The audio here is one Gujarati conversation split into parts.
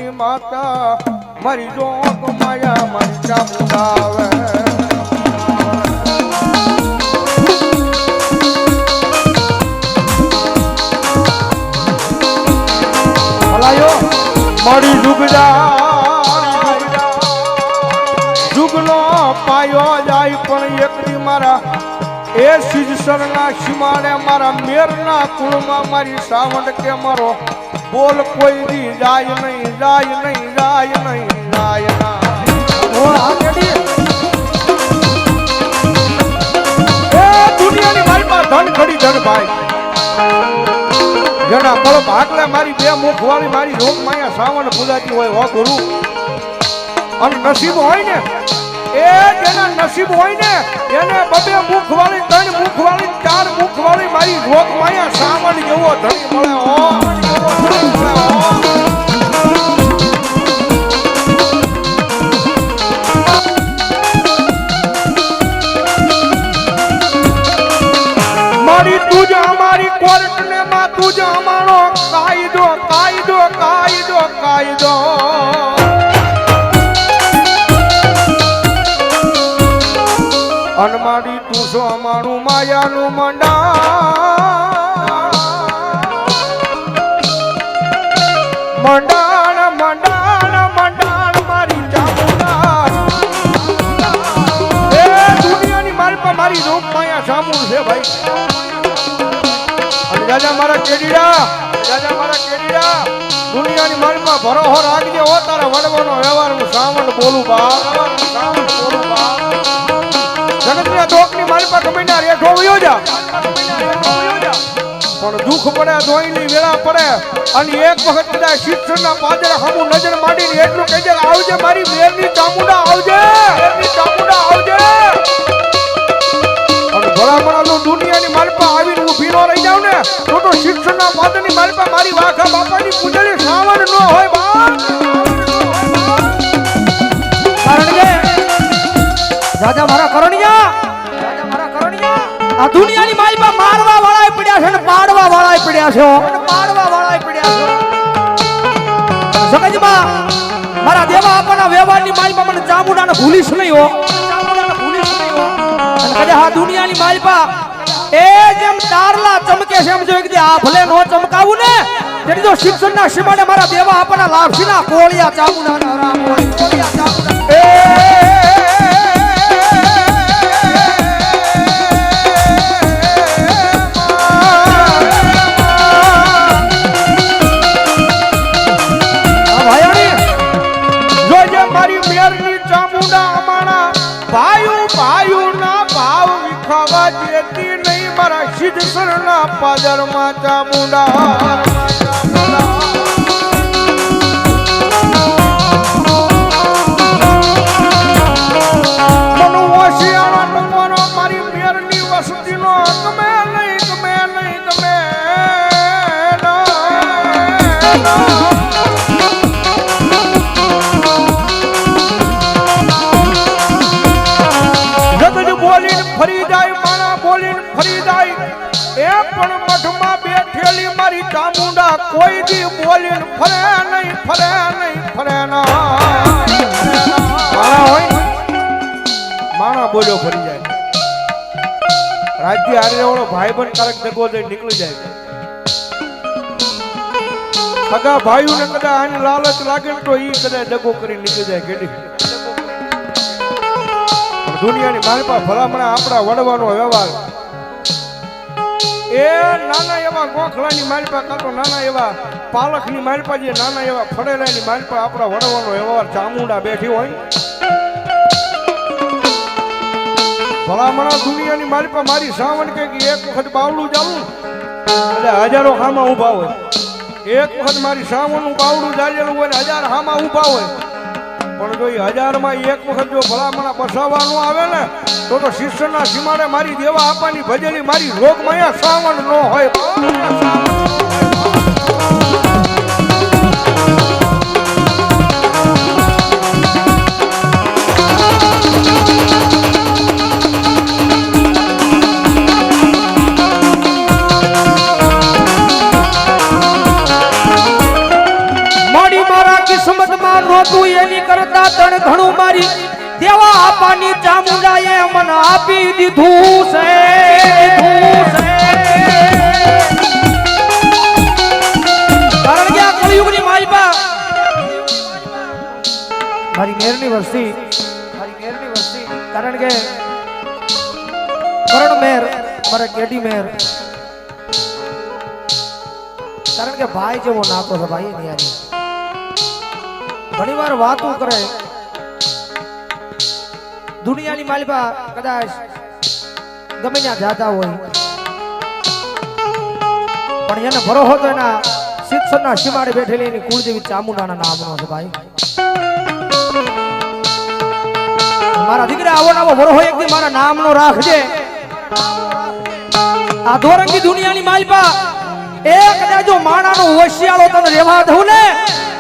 જગતની માતા મારી જોગ માયા મારી ચામુંડા આવે મારી જુગનો પાયો જાય પણ એકડી મારા એ સિજસરના સીમાડે મારા મેરના કુળમાં મારી સાવંડ કે મારો બોલ કોઈ દી જાય નહીં જાય નહીં જાય નહીં જાય ના દુનિયાની મારી પાસે ધન ખડી ધન ભાઈ જેના કળ ભાગલે મારી બે મુખ વાળી મારી રોગ માયા સાવણ પૂજાતી હોય હો ગુરુ અને નસીબ હોય ને એ જેના નસીબ હોય ને એને બબે મુખ વાળી ત્રણ મુખ વાળી ચાર મુખ વાળી મારી રોગ માયા સાવણ જેવો ધણી મળે હો મારી તુજ અમારી કોર્ટ ને માં તુજ અમારો કાયદો કાયદો કાયદો કાયદો અનમાડી તુસો અમારું માયાનું મંડાણ મંડાણ મંડાણ મારી ચામુંડા એ દુનિયાની મારી પર મારી રૂપ માયા સામું છે ભાઈ રાજા મારા કેડીડા દુનિયાની મારી માં ભરોહો રાખજે હો તારા વડવાનો વ્યવહાર હું સાવણ બોલું બા જગતના દોકની મારી પાસે કમીના રેઠો વયો જા પણ દુઃખ પડે ધોઈની વેળા પડે અને એક વખત કદાચ શિક્ષણના પાદર હમુ નજર માંડીને એટલું કહેજે આવજે મારી મેરની ચામુંડા આવજે અને ભલામણાનું દુનિયાની માલપા આવીને હું ભીનો રહી જાઉં ને તો શિક્ષણના પાદરની માલપા મારી વાખા બાપાની પૂજરી સાવન ન હોય બા કારણ કે રાજા મારા કરણિયા આ દુનિયાની માલપા મારવા વાળાય પડ્યા છે ને પાડવા વાળાય પડ્યા છે જગતમાં મારા દેવા આપણા વ્યવહારની માલપા મને ચામુંડાને ભૂલીશ નહીં હો અને હા દુનિયાની માલપા એ જેમ તારલા ચમકે છે એમ જો કે આ ભલે નો ચમકાવું ને તેની જો શિક્ષણના સીમાડે મારા દેવા આપણા લાભસીના કોળિયા ચામુંડાના રામ હોય કોળિયા ચામુંડા મારી મેરની ચામુંડા અમારા ભાયુ ના ભાવ વિખાવા દેતી નહીં મારા સિદ્ધસરના પાદરમાં ચામુંડા મનો હોશિયાળા ટકવાનો મારી મેરની વસતીનો ગમે ફરી જાય માણા બોલીને ફરી જાય એ પણ મઠમાં બેઠેલી મારી ચામુંડા કોઈ દી બોલીને ફરે નહીં માણા બોલ્યો ફરી જાય રાજ્ય હારે વાળો ભાઈબંધ કારક દગો દઈ નીકળી જાય સગા ભાઈઓને કદાચ આની લાલચ લાગે તો ઈ કદાચ દગો કરી નીકળી જાય કેડી દુનિયાની માલપા ભલામણા આપણા વડવાનો વ્યવહાર એ નાના એવા ગોખલાની માલપા કાતો નાના એવા પાલકની માલપા જે નાના એવા ફળેલાની માલપા આપણા વડવાનો વ્યવહાર ચામુંડા બેઠી હોય ભલામણા દુનિયાની માલપા મારી સાવણ કે એક વખત બાવડું જાવું એટલે હજારો હામાં ઊભા હોય એક વખત મારી સાવણનું બાવડું જાળેલું હોય ને હજાર હામાં ઊભા હોય પણ જો 1000 માં એક વખત જો ભલામણા બસાવવાનું આવે ને તો શિષ્યના સીમાડે મારી દેવા આપવાની ભજેલી મારી રોગ માયા સાવણ ન હોય મારી મારા કિસ્મત નહોતું એની કરતા તણ ઘણું મારી દેવા આપવાની ચામુંડાએ મને આપી દીધું છે કારણ કે આ કળિયુગની માલિકા મારી મેરની વસ્તી કારણ કે કરણ મેર મારા કેડી મેર કારણ કે ભાઈ જેવો નાતો છે ભાઈ નિયારી ઘણી વાર વાતો કરે દુનિયાની માલિકા કદાચ ગમે ત્યાં જાતા હોય પણ એને ભરોસો તો એના શિક્ષણના સીમાડે બેઠેલી એની કુળદેવી ચામુંડાના નામનો છે ભાઈ મારા દીકરા આવો નાવો ભરોસો એક દી મારા નામનો રાખજે આ દોરંગી દુનિયાની માલિકા એક કદાચ જો માણાનો હોશિયાળો તને રહેવા દઉં ને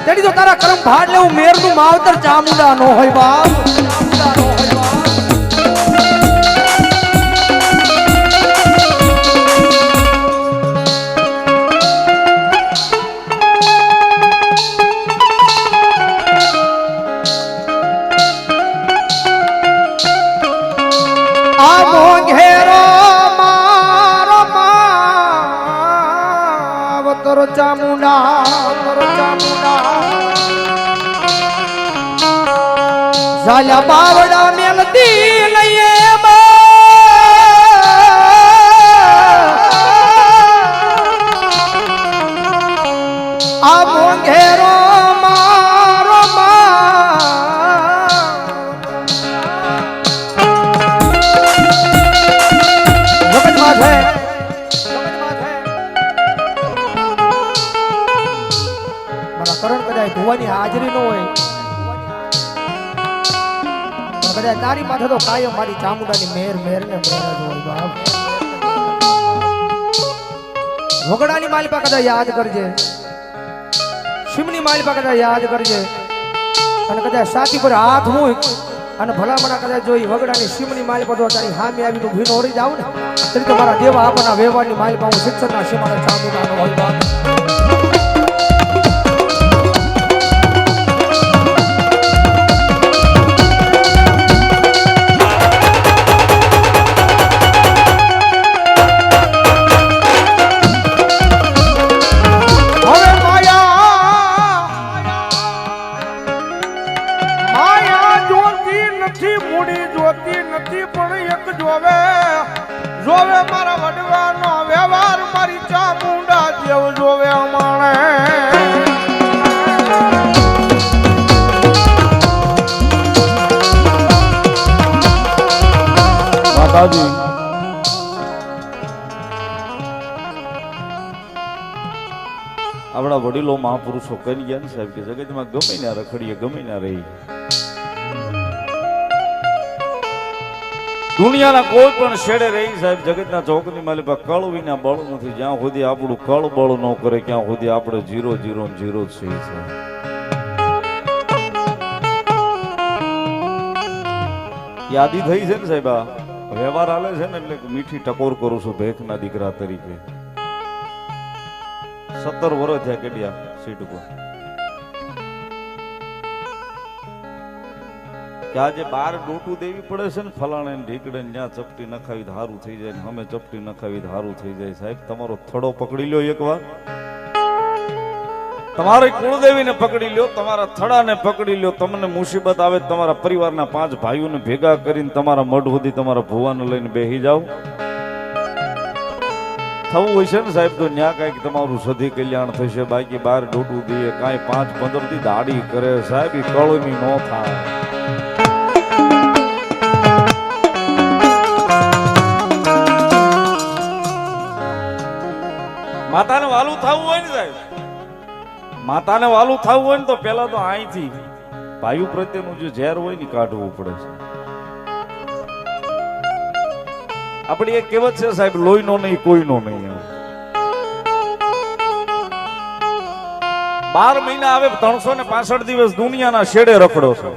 તેની તો તારા કરમ ભાડ લેવું મેરનું માવતર ચામુંડા નો હોય બાપ ચામુંડા નો હોય બાપ આ મોંઘેરો મારો માવતર ચામુંડા ઝાલા બાવડા મેલતી લઈએ આ મોંઘેરો મારો કરણ કદાચ ભુવાની હાજરી ન હોય કદાચ તારી માથે તો કાયમ મારી ચામુંડાની મેર મેર ને મેર જ હોય બાપ વગડાની માલિકા કદાચ યાદ કરજે શિમની માલિકા કદાચ યાદ કરજે અને કદાચ સાથી પર હાથ મૂક અને ભલામણા કદાચ જોઈ વગડાની શિમની માલિકા તો તારી હામી આવીને ભીનો ઓરી જાવ ને તરી તો મારા દેવા આપના વ્યવહારની માલિકા હું શિક્ષણના સીમાડે ચામુંડાનો હોય બાપ જોવે મારા વડવાનો વ્યવહાર મારી ચામુંડા જેવ જોવે અમાણે માતાજી આપણા વડીલો મહાપુરુષો કહી ગયા ને સાહેબ કે જગતમાં ગમે ના રખડીએ ગમે ના રહી દુનિયાના કોઈ પણ છેડે રહી સાહેબ જગતના ચોકની માલિકા કળ વિના બળ નથી જ્યાં સુધી આપણું કળ બળ ન કરે ત્યાં સુધી આપણે 0 0 0 છીએ સાહેબ યાદી થઈ છે ને સાહેબ આ વ્યવહાર હાલે છે ને એટલે મીઠી ટકોર કરું છું ભેખના દીકરા તરીકે 17 વર્ષ થયા કેડિયા સીટ ઉપર કે આજે બાર ડોટું દેવી પડે છે ને ફલાણે ઢીકડે જ્યાં ચપટી નખાવી ધારું થઈ જાય ને અમે ચપટી નખાવી ધારું થઈ જાય સાહેબ તમારો થડો પકડી લ્યો એકવાર તમારી કુળદેવીને પકડી લ્યો તમારા થડાને પકડી લ્યો તમને મુસીબત આવે તમારા પરિવારના 5 ભાઈઓને ભેગા કરીને તમારા મઢ સુધી તમારા ભુવાને લઈને બેસી જાઓ થવું હોય છે ને સાહેબ તો ન્યા કાંઈક તમારું સધી કલ્યાણ થશે બાકી બાર ડોટું દઈએ કાંઈ 5-15 દી દાડી કરે સાહેબ એ કળોની ન થાય માતાને વાલું થવું હોય ને સાહેબ માતાને વાલું થવું હોય ને તો પેલા તો અહીંથી ભાઈઓ પ્રત્યેનું જે ઝેર હોય ને કાઢવું પડે છે આપણી એક કહેવત છે સાહેબ લોહીનો નહીં કોઈનો નહીં 12 મહિના આવે 365 દિવસ દુનિયાના છેડે રખડો છો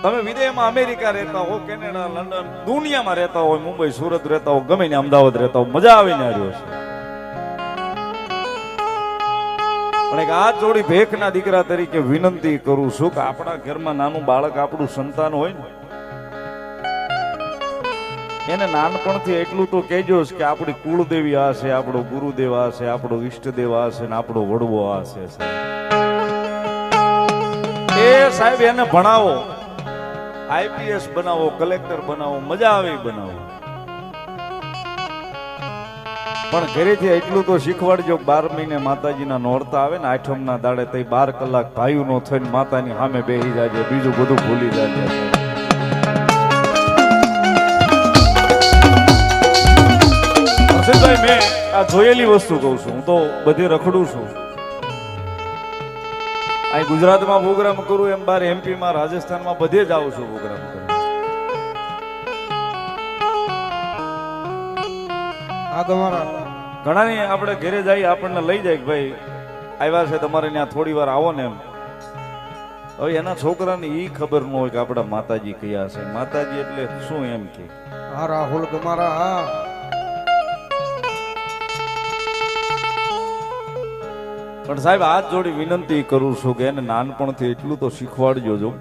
તમે વિદેશમાં અમેરિકા રહેતા હો કેનેડા લંડન દુનિયામાં રહેતા હોય મુંબઈ સુરત રહેતા હો ગમે ને અમદાવાદ રહેતા હો મજા આવીને રહ્યો છે પણ એક હાથ જોડી ભેખના દીકરા તરીકે વિનંતી કરું છું કે આપણા ઘરમાં નાનું બાળક આપણું સંતાન હોય ને એને નાનપણથી એટલું તો કહેજો કે આપણી કુળદેવી આ છે, આપણો ગુરુદેવ આ છે, આપણો ઈષ્ટદેવ આ છે ને આપણો વડવો આ છે. એ સાહેબ એને ભણાવો, આઈપીએસ બનાવો, કલેક્ટર બનાવો, મજા આવે બનાવો, પણ ઘરેથી એટલું તો શીખવાડજો 12 મહિને માતાજીના નોરતા આવે ને આઠમના દાડે તે 12 કલાક ભાઈઓ નો થઈને માતાની સામે બેસી જાજે, બીજું બધું ભૂલી જાજે. હર્ષદભાઈ, મેં આ જોયેલી વસ્તુ કહું છું, હું તો બધી રખડું છું. અહીં ગુજરાતમાં પ્રોગ્રામ કરું એમ બાર એમપીમાં, રાજસ્થાનમાં બધે જ આવું છું પ્રોગ્રામ કરું. આ તમારા ઘણાની આપણે ઘરે જઈએ આપણને લઈ જાય કે ભાઈ આવ્યા છે તમારે ત્યાં થોડી વાર આવો ને એમ. હવે એના છોકરાને ઈ ખબર ન હોય કે આપણા માતાજી કયા છે, માતાજી એટલે શું એમ કે. હા રાહુલ તમારા હા પણ સાહેબ હાથ જોડી વિનંતી કરું છું કે એને નાનપણથી એટલું તો શીખવાડજો જો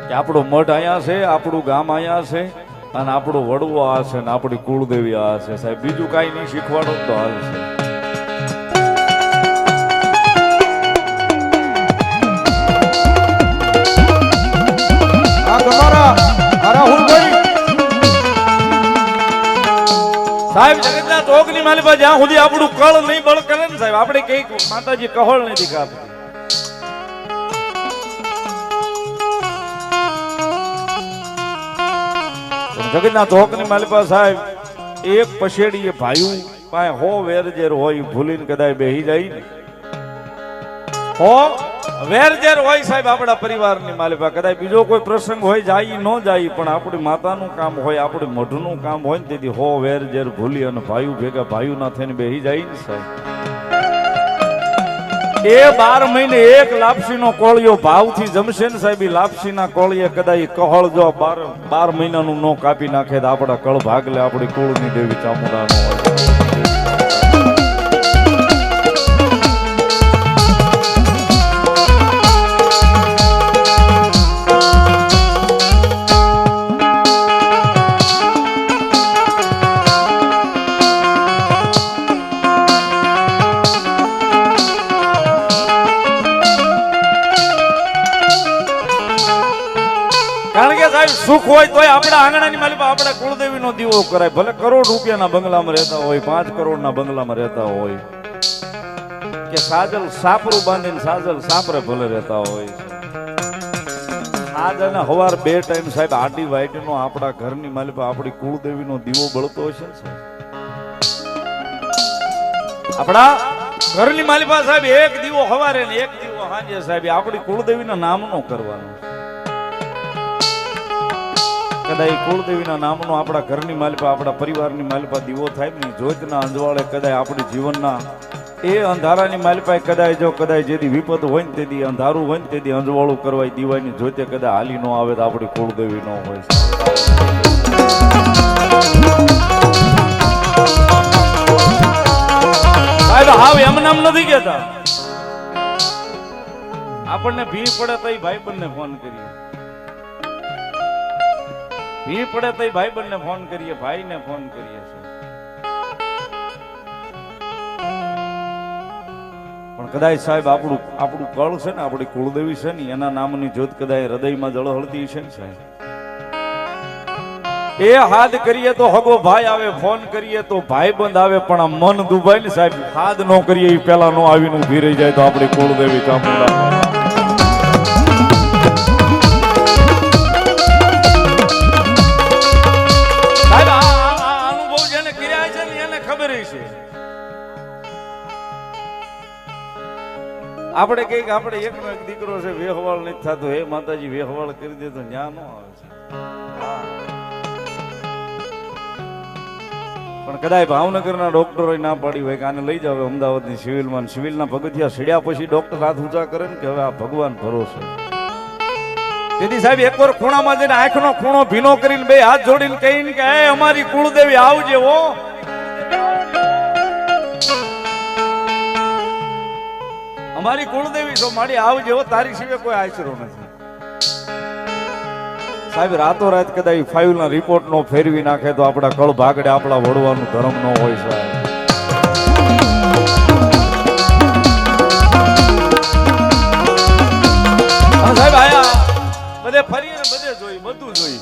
કે આપણો મઠ અહીંયા છે, આપણું ગામ અહીંયા છે અને આપણો વડવો આ છે ને આપણી કુળદેવી આ છે. સાહેબ બીજું કાંઈ નહીં શીખવાડો તો હાલ છે. આ તમારા આ રાહુલભાઈ સાહેબ જગતના ચોકની માલિપા જ્યાં સુધી આપણું કળ નહીં બળ કરે ને સાહેબ, આપણે કઈક માતાજી કહળ નથી કાપતી. જગતના ચોકની માલિપા સાહેબ એક પછેડી ભાઈ પાસે હો વેરજેર હોય ભૂલીને કદાચ બેહી જાય ને, હો વેરજેર હોય સાહેબ આપણા પરિવારની માલિપા, કદાચ બીજો કોઈ પ્રસંગ હોય જાય ન જાય પણ આપણી માતાનું કામ હોય, આપણી મઢનું કામ હોય ને તેથી હો વેરજેર ભૂલી અને ભાઈ ભેગા ભાઈ ના થઈને બેહી જાય ને સાહેબ. એ 12 મહિને એક લાપસીનો કોળિયો ભાવથી જમશે ને સાહેબ, લાપસીના કોળિયે કદાચ કહળ જો 12 મહિનાનું નો કાપી નાખે તો આપણા કળ ભાગલે આપણી કુળની દેવી ચામુંડાનો હોય. કારણ કે સાહેબ સુખ હોય તોય આપણા આંગણાની માલિકા આપણા કુળદેવીનો દીવો કરાય, ભલે કરોડ રૂપિયાના બંગલામાં રહેતા હોય, 5 કરોડના બંગલામાં રહેતા હોય કે સાજલ સાપરું બાંધીને સાજલ સાપરે ભલે રહેતા હોય, આજ અને હવાર 2 ટાઈમ સાહેબ આડી વાઈટનો આપણા ઘરની માલિકા આપણી કુળદેવીનો દીવો બળતો હશે ને સાહેબ. આપણા ઘરની માલિકા સાહેબ એક દીવો હવારે ને એક દીવો સાંજે સાહેબ આપણી કુળદેવીના નામનો કરવાનો. કદાચ કુળદેવીના નામનો આપણા ઘરની માલિકા આપણા પરિવારની માલિકા દીવો થાય ને જ્યોતના અંજવાળે કદાચ આપણી જીવનના એ અંધારાની માલિકા કદાચ જો કદાચ જેથી વિપત હોય ને તેથી અંધારું હોય ને તેથી અંજવાળું કરવાય દીવાની જ્યોતે કદાચ હાલી ન આવે તો આપણી કુળદેવી ન હોય. સાહેબ હાવ એમ નામ નથી કેતા, આપણને ભી પડે તો ભાઈબંધને ફોન કરીએ, ભી પડે તો ભાઈબંધને ફોન કરીએ, ભાઈને ફોન કરીએ. પણ કદાચ સાહેબ આપણું કળ છે ને, આપણી કુળદેવી છે ને, એના નામની જ્યોત કદાચ હૃદયમાં જળહળતી છે ને સાહેબ, એ હાથ કરીએ તો હગો ભાઈ આવે, ફોન કરીએ તો ભાઈબંધ આવે, પણ આ મન દુભાઈ ને સાહેબ હાથ નો કરીએ એ પેલા નો આવીને ઊભી રહી જાય તો આપણી કુળદેવી ચામુંડા. આપણે કઈક આપણે એકનો એક દીકરો છે વેહવાળ નથી થતો, હે માતાજી વેહવાળ કરી દે તો ન્યા નો આવે છે. પણ કદાચ ભાવનગરના ડોક્ટરો ના પાડી હોય કે આને લઈ જાવ અમદાવાદની સિવિલમાં, સિવિલના પગથિયા સીડ્યા પછી ડોક્ટર હાથ ઊંચા કરે ને કે હવે આ ભગવાન ભરોસે. તેથી સાહેબ એકવાર ખૂણામાં જઈને આંખનો ખૂણો ભીનો કરીને 2 હાથ જોડીને કહીને કે હે અમારી કુળદેવી આવજે હો. અમારી કુળદેવી છો, મારી આવજે હો, તારી સિવાય કોઈ આશરો નથી. સાહેબ રાતોરાત કદાચ ફાઇલ ના રિપોર્ટ નો ફેરવી નાખે તો આપણા કળ ભાગડે આપણા વડવાનું ધર્મ ન હોય સાહેબ. સાહેબ આયા બધે ફરી બધે જોઈ બધું જોઈ.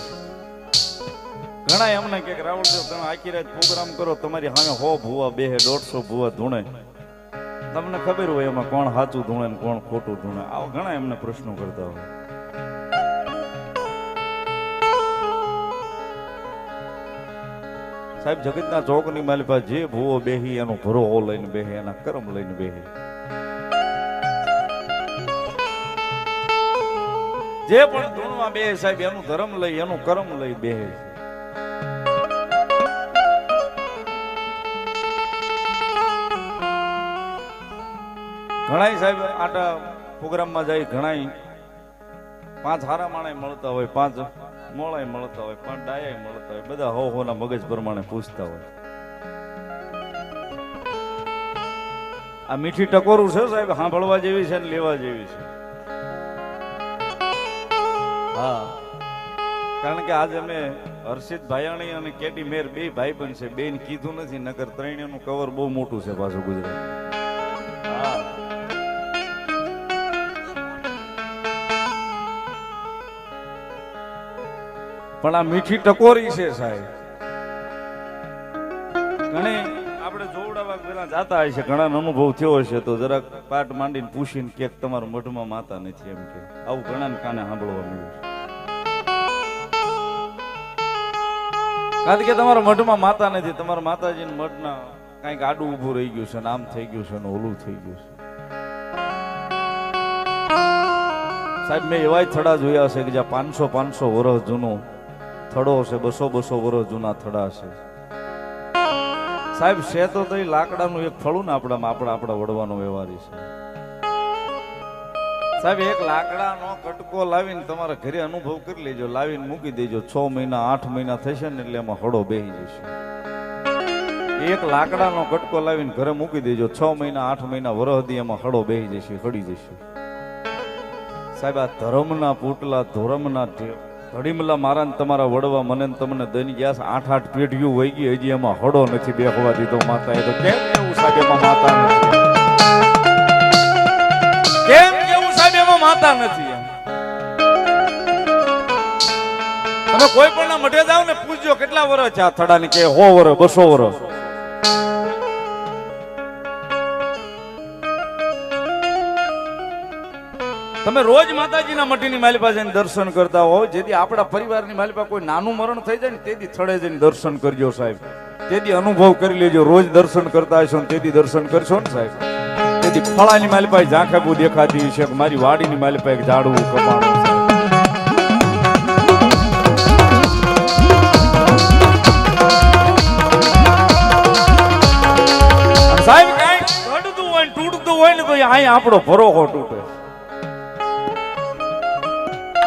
ઘણા એમને કે રાવળદેવ તમે આખી રાત પ્રોગ્રામ કરો, તમારી સામે 100 ભૂવા બેહે, 150 ભૂવા ધૂણે, તમને ખબર હોય એમાં કોણ સાચું ધૂણે ને કોણ ખોટું ધૂણે. આવા ઘણા એમને પ્રશ્નો કરતા હોય. સાહેબ જગતના ચોકની માલી પાસે જે ભૂવો બેહી એનો ભરોહો લઈને બેહે, એના કર્મ લઈને બેહે. જે પણ ધૂણમાં બેહે સાહેબ એનું ધર્મ લઈ એનું કર્મ લઈ બેહે. ઘણાય સાહેબ આટા પ્રોગ્રામમાં જાય, ઘણાય 5 હારા માણે મળતા હોય, 5 મોળાય મળતા હોય, 5 ડાયાય મળતા હોય, બધા હોના મગજ પ્રમાણે પૂછતા હોય. આ મીઠી ટકોરું છે સાહેબ, સાંભળવા જેવી છે ને લેવા જેવી છે. હા, કારણ કે આજે અમે હર્ષિત ભાયાણી અને કેટી મેર બે ભાઈ બન છે, બેન કીધું નથી, નકર ત્રણેયનું કવર બહુ મોટું છે પાછું ગુજરાત. હા, પણ આ મીઠી ટકોરી છે સાહેબ. ઘણી આપણે જોવડાવા પેલા જાતા હશે, ઘણા અનુભવ થયો હશે તો જરાક પાટ માંડીને પૂછીને કે તમારા મઢમાં માતા નથી એમ કે આવું ઘણા કાને સાંભળવા મળ્યું છે. કારણ કે તમારા મઢમાં માતા નથી, તમારા માતાજીના મઢના કઈક આડું ઊભું રહી ગયું છે, આમ થઈ ગયું છે ને ઓલું થઈ ગયું છે. સાહેબ મેં એવાય થડા જોયા છે કે જ્યાં 500 વર્ષ જૂનો થડો છે, 200 વર્ષ જૂના થડા છે સાહેબ. છે તો લાકડાનું એક ફળું ને આપણા વડવાનો વ્યવહારી છે સાહેબ. એક લાકડાનો કટકો લાવીને તમારા ઘરે અનુભવ કરી લેજો, લાવીને મૂકી દેજો, 6 મહિના 8 મહિના થશે ને એટલે એમાં હળો બેહી જશે. એક લાકડાનો કટકો લાવીને ઘરે મૂકી દેજો, 6 મહિના 8 મહિના વરહદી એમાં હળો બેહી જશે, હળી જશે સાહેબ. આ ધર્મના પૂટલા, ધર્મના ઘડીમલા મારા ને તમારા વડવા મને તમને દઈ ગયા 8 પેઢીઓ વહી ગઈ, હજી એમાં હળો નથી બેહવા દીધો માતા. એ તો કેમ એવું સાહેબ એમાં માતા નથી? કેમ એવું સાહેબ એમાં માતા નથી? તમે કોઈ પણ ના મઢે જાવ ને પૂછજો કેટલા વર્ષ છે આ થડા ની, કે 100 વર્ષ 200 વર્ષ. તમે રોજ માતાજીના મઢની માલી પાસે દર્શન કરતા હો, જેથી આપણા પરિવારની માલી પાસે કોઈ નાનું મરણ થઈ જાય ને તેથી થડે જઈને દર્શન કરજો સાહેબ. તેથી અનુભવ કરી લેજો, રોજ દર્શન કરતા હશો ને તેથી દર્શન કરશો ને સાહેબ. તેથી ફળાની માલી પાસે ઝાંખેબુ દેખાતી છે, મારી વાડીની માલી પાસે ઝાડવું કપાણું છે સાહેબ. કઈ ઘડતું હોય ને તૂટતું હોય ને તો અહીંયા આપણો ભરોહો તૂટે.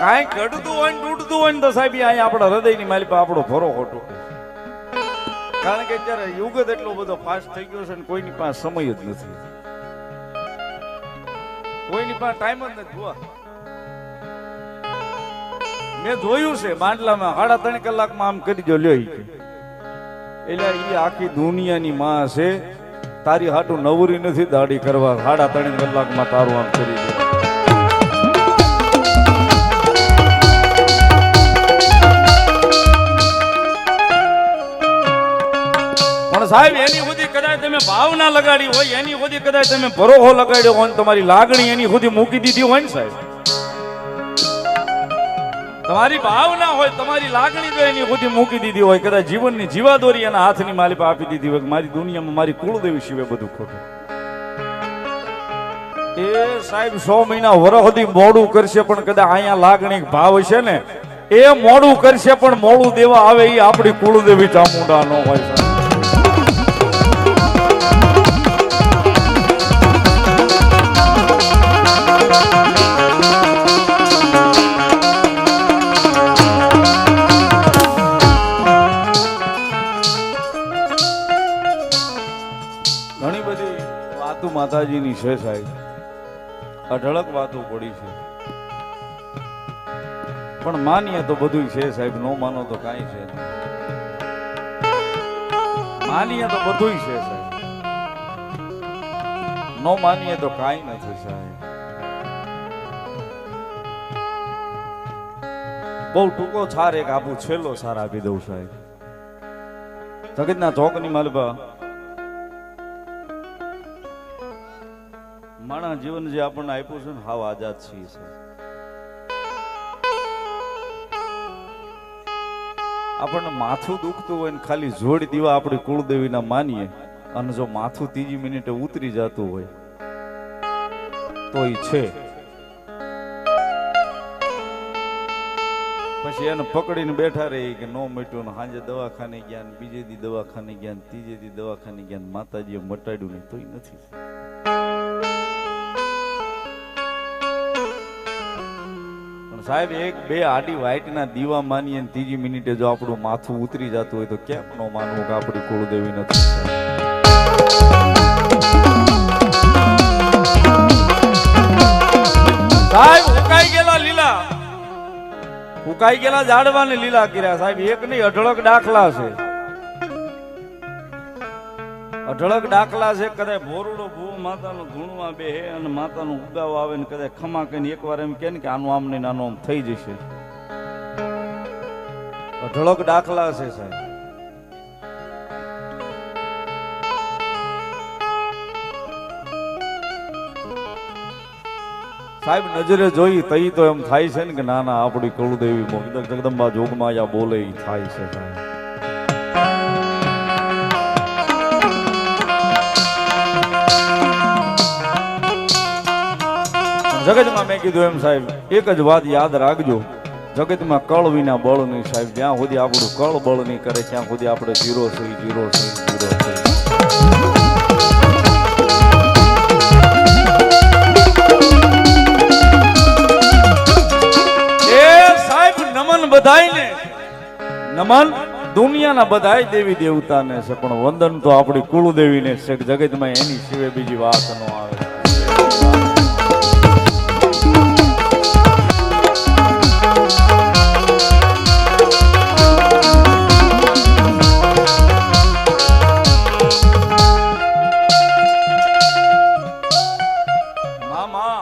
કાંઈ ઘડતું હોય ને તૂટતું હોય ને તો સાહેબ અહીંયા આપણા હૃદયની માલી પર આપણો ભરોહો તૂટે. કારણ કે અત્યારે યુગ જ એટલો બધો ફાસ્ટ થઈ ગયો છે ને કોઈની પાસે સમય જ નથી, કોઈની પાસે ટાઈમ જ નથી. જોવા મેં જોયું છે બાંડલામાં 3.5 કલાકમાં આમ કરી જો લ્યો, એટલે એ આખી દુનિયાની માં છે, તારી હાટું નવરી નથી દાઢી કરવા, 3.5 કલાકમાં તારું આમ કરી દે. સાહેબ એની સુધી કદાચ તમે ભાવના લગાડી હોય, એની સુધી કદાચ તમે ભરોહો લગાડ્યો હોય, તમારી લાગણી એની સુધી મૂકી દીધી હોય ને સાહેબ, તમારી ભાવના હોય, તમારી લાગણી જો એની સુધી મૂકી દીધી હોય, કદાચ જીવનની જીવાદોરી એના હાથની માલી પર આપી દીધી હોય, મારી દુનિયામાં મારી કુળદેવી સિવાય બધું ખોટું. એ સાહેબ 100 મહિના વરહ સુધી મોડું કરશે, પણ કદાચ અહીંયા લાગણી ભાવ છે ને એ મોડું કરશે, પણ મોડું દેવા આવે એ આપણી કુળદેવી ચામુંડા નો હોય સાહેબ. ઘણી બધી વાતો માતાજીની છે સાહેબ. અઢળક વાતો પડી છે, પણ માનીએ તો બધું છે સાહેબ, નો માનો તો કાંઈ છે નહીં. માનીએ તો બધું છે સાહેબ, નો માનીએ તો કાંઈ નથી સાહેબ. બહુ ટૂંકો છાર એક આપું, છેલ્લો છાર આપી દઉં સાહેબ. જગતના ચોકની માલપા માણસ જીવન જે આપણને આપ્યું છે ને, હાવ આઝાદ છીએ સાહેબ. આપણને માથું દુખતું હોય ને ખાલી જોડી દીવા આપણી કુળદેવીના માનીએ, અને જો માથું ત્રીજી મિનિટે ઉતરી જતું હોય તો ઈ છે. પછી એને પકડીને બેઠા રહી કે નો મટ્યું ને સાંજે દવાખાને ગયા ને બીજે દી દવાખાને ગયા ને ત્રીજે દી દવાખાને ગયા ને માતાજીએ મટાડ્યું નહીં તોય નથી. પણ સાહેબ એક બે આડી વાઈટના દીવા માનીએ ને ત્રીજી મિનિટે જો આપણું માથું ઉતરી જતું હોય તો કેમ નો માનવું કે આપણી કુળદેવી નથી. સાહેબ ઉકાઈ ગયેલા લીલા, ઉકાઈ ગયેલા ઝાડવાને લીલા કર્યા સાહેબ. એક નહીં અઢળક દાખલા છે, અઢળક દાખલા છે. કદાચ ભોરડો ભૂ માતાનું ધૂણમાં બે અને માતાનું ઉગાવ આવે ને કદાચ ખમા કહીને એકવાર એમ કે ને કે આનું આમ ને નાનું આમ થઈ જશે. અઢળક દાખલા છે સાહેબ. સાહેબ નજરે જોઈ તઈ તો એમ થાય છે ને કે ના ના આપણી કુળદેવી જગદંબા જોગમાયા બોલે ઈ થાય છે સાહેબ. જગતમાં મેં કીધું એમ સાહેબ એક જ વાત યાદ રાખજો, જગતમાં કળ વિના બળ નહીં સાહેબ. જ્યાં સુધી આપણું કળ બળ નહીં કરે ત્યાં સુધી આપણે જીરો થઈ જીરો થઈ જીરો થઈ. નમન બધાયને, નમન દુનિયાના બધાય દેવી દેવતાને છે, પણ વંદન તો આપણી કુળદેવીને છે. જગતમાં એની સિવાય બીજી વાત ન આવે. મામા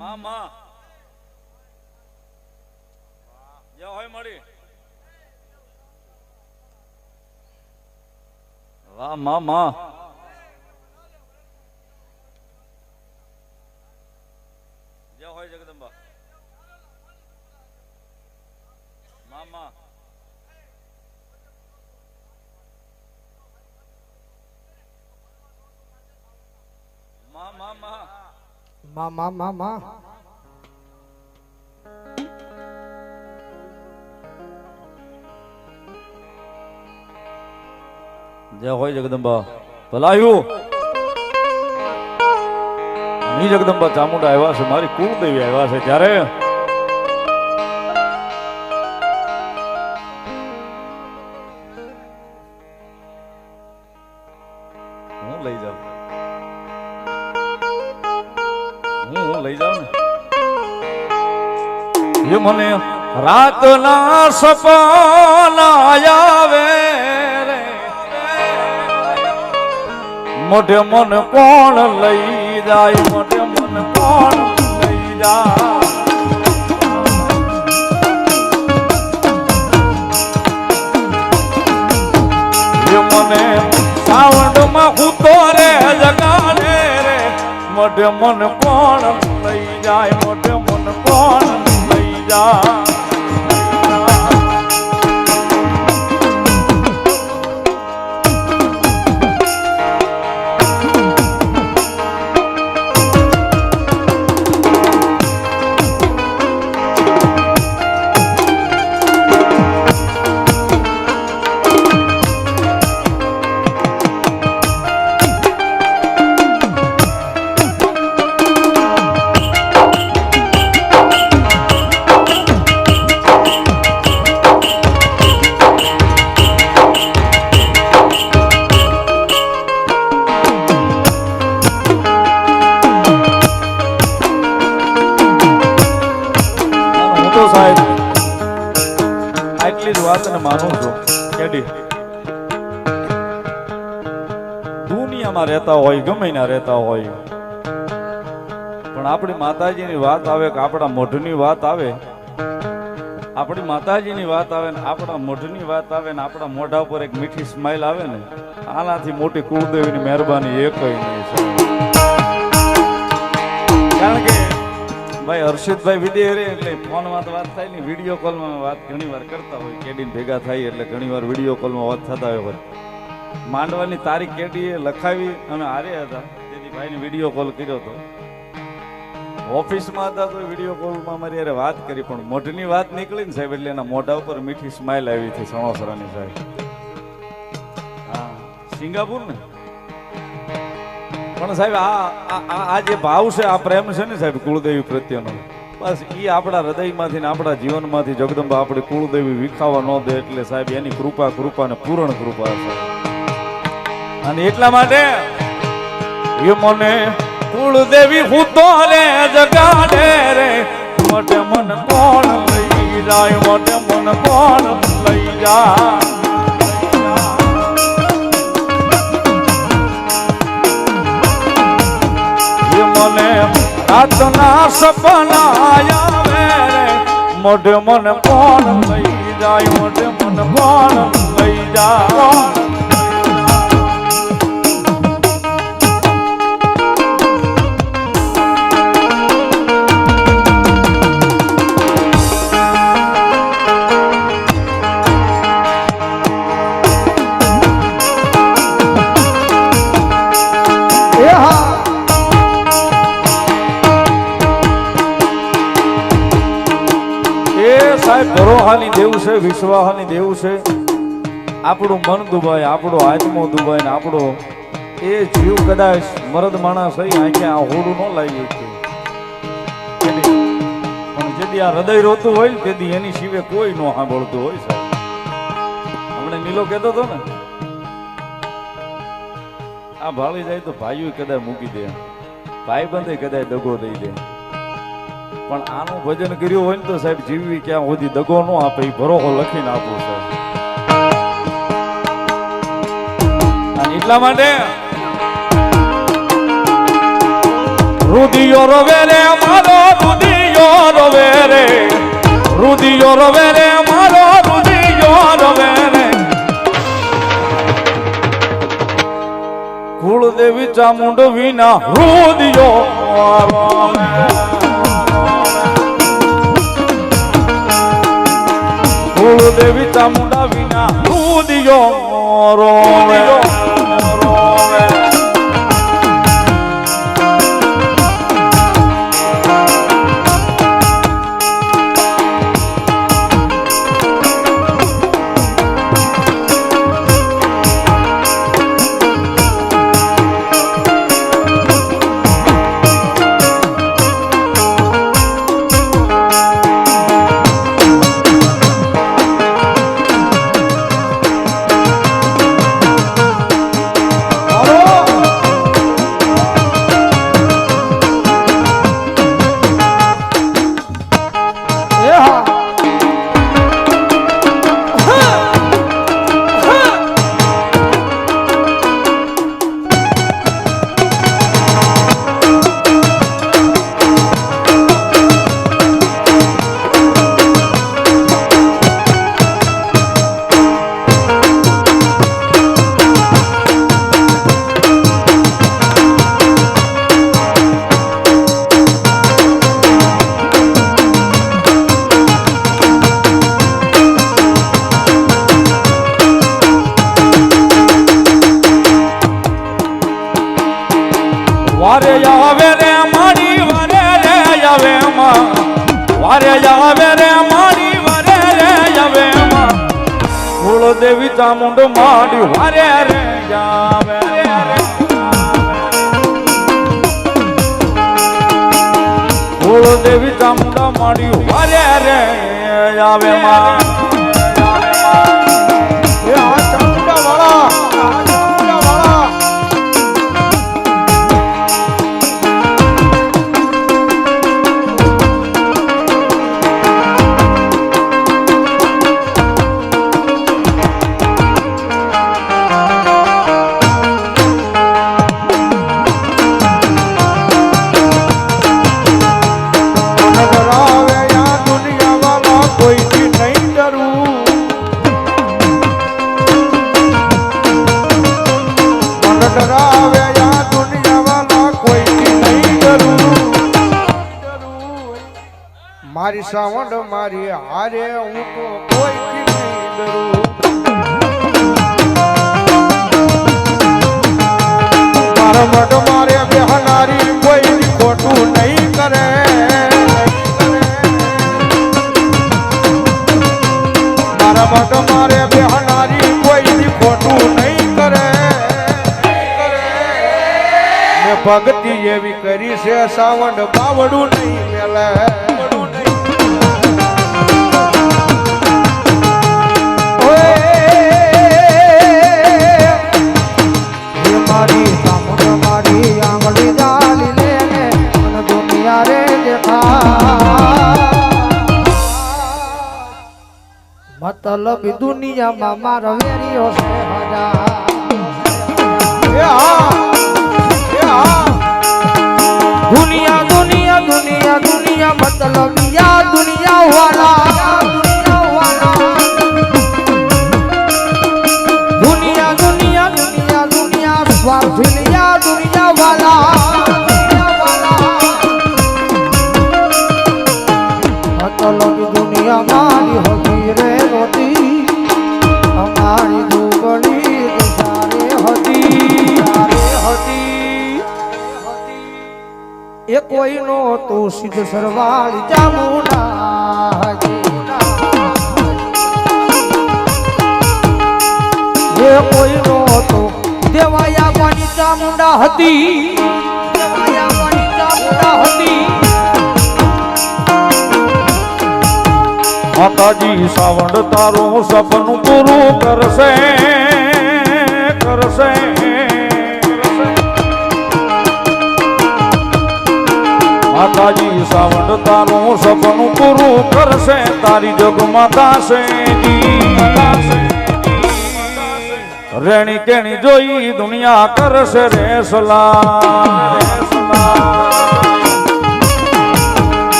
મામા હોય મળી વાહ મામા. જય હોય જગદંબા મામા. માં જય હોય જગદંબા. ભલાયું ની જગદંબા ચામુંડા આવ્યા છે, મારી કુળદેવી આવ્યા છે. ત્યારે હું લઈ જાઉં, હું લઈ જાઉં ને. એ મને રાતના સપના આવે રે, મોઢે મન કોણ લઈ જાય, મોઢે મન કોણ લઈ જાય. મને સાવણમાં હૂતો રે જગાડે રે, મોઢે મન કોણ લઈ જાય, મોઢે મન કોણ લઈ જાય. એટલી જ વાતને માનું છું કેડી દુનિયામાં રહેતા હોય ગમે ના રહેતા હોય પણ આપણી માતાજીની વાત આવે કે આપણા મોઢની વાત આવે, આપણી માતાજીની વાત આવે ને આપણા મોઢની વાત આવે ને આપણા મોઢા ઉપર એક મીઠી સ્માઈલ આવે ને આનાથી મોટી કુળદેવીની મહેરબાની એ કઈ નહીં છે. કારણ કે ભાઈ હર્ષિતભાઈ વિદેહરે એટલે ફોનમાં તો વાત થાય ને વિડીયો કોલમાં વાત ઘણી વાર કરતા હોય, કેડીને ભેગા થાય એટલે ઘણી વાર વિડીયો કોલમાં વાત થતા હોય. માંડવાની તારીખ કેડીએ લખાવી અમે હારે હતા તેથી ભાઈને વિડીયો કોલ કર્યો હતો. ઓફિસમાં હતા તો વિડીયો કોલમાં મારી યારે વાત કરી પણ મોઢની વાત નીકળી ને સાહેબ એટલે એના મોઢા ઉપર મીઠી સ્માઈલ આવી હતી સણોસરાની સાહેબ. હા સિંગાપુર ને પણ સાહેબ આ જે ભાવ છે આ પ્રેમ છે ને સાહેબ કુળદેવી પ્રત્યેનો બસ એ આપણા હૃદયમાંથી ને આપણા જીવનમાંથી જગદંબા આપણી કુળદેવી વિખાવા ન દે એટલે સાહેબ એની કૃપા ને પૂર્ણ કૃપા છે. અને એટલા માટે એ મને કુળદેવી હું તો રે જગાડે રે મોટે મન કોણ લઈ જાય, મોટે મન કોણ લઈ જાય. મને રાતના સપના આવે રે મોઢે મન કોણ લઈ જાય, મોઢે મન કોણ લઈ જાય. ભરોહાની દેવું છે, વિશ્વાસની દેવું છે. આપણું મન દુભાય, આપણો આત્મો દુભાય ને આપણો એ જીવ કદાચ મરદ માણસ હોય આંખે આ હોડું ન લાવી શકે પણ જેથી આ હૃદય રોતું હોય ને તેથી એની સિવાય કોઈ ન સાંભળતું હોય સાહેબ. હમણાં નીલો કહેતો હતો ને આ ભાળી જાય તો ભાઈઓ કદાચ મૂકી દે, ભાઈ બંધે કદાચ દગો દઈ દે પણ આનું ભજન કર્યું હોય ને તો સાહેબ જીવવી ક્યાં સુધી દગો ન આપે એ ભરોસો લખીને આપવું સાહેબ. એટલા માટે રુદિયો રવે રે મારો રુદિયો રવે રે, રુદિયો રવે રે મારો રુદિયો રવે રે. કુળદેવી ચામુંડ વિના રુદિયો રવે, કુળદેવી ચામુંડા વિના રુદિયો રોવે. વારે આવે રે મારી વારે રે આવે માં, વારે આવે રે મારી વારે રે આવે માં. કુળદેવી ચામુંડ મારી વારે રે આવે, કુળદેવી ચામુંડા મારી વારે રે આવે માં. મારી સાવણ મારી હારે હું તો કોઈથી નહીં ડરું. મારા મઢ મારે બેહનારી કોઈ ખોટું નહીં કરે. મારા મઢ મારે બેહનારી કોઈ ખોટું નહીં કરે. મેં ભક્તિ એવી કરી છે સાવણ બાવડું નહીં મેલે. મારી સામું મારી આંગળી જાલી લે ને અને દુનિયા રે દેખા મતલબ દુનિયામાં મારા વેરીઓ છે હજાર. दुनिया दुनिया दुनिया दुनिया मतलब या दुनिया वाला दुनिया दुनिया दुनिया दुनिया स्वार्थी या दुनिया वाला मतलब दुनिया मारी होती रे रोती हमारी दुबड़ी सारे होती એ કોઈનો તો સિદ્ધ સરવાળી ચામુંડા એ કોઈનો તો દેવાયાવાની ચામુંડા હતી. દેવાયાવાની ચામુંડા હતી. માતાજી સાવણ તારું સપનું પૂરું કરશે કરશે. માતાજી સાવણ તારું સપનું પૂરું કરશે. તારી જગમાતા છે રેણી કેણી જોઈ દુનિયા કરશે રે સલામ.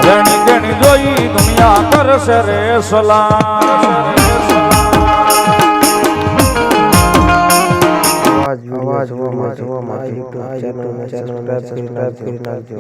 રેણી કેણી જોઈ દુનિયા કરશે રે સલામ. આવાજ YouTube ચેનલ સબસ્ક્રાઇબ કરી નાખજો.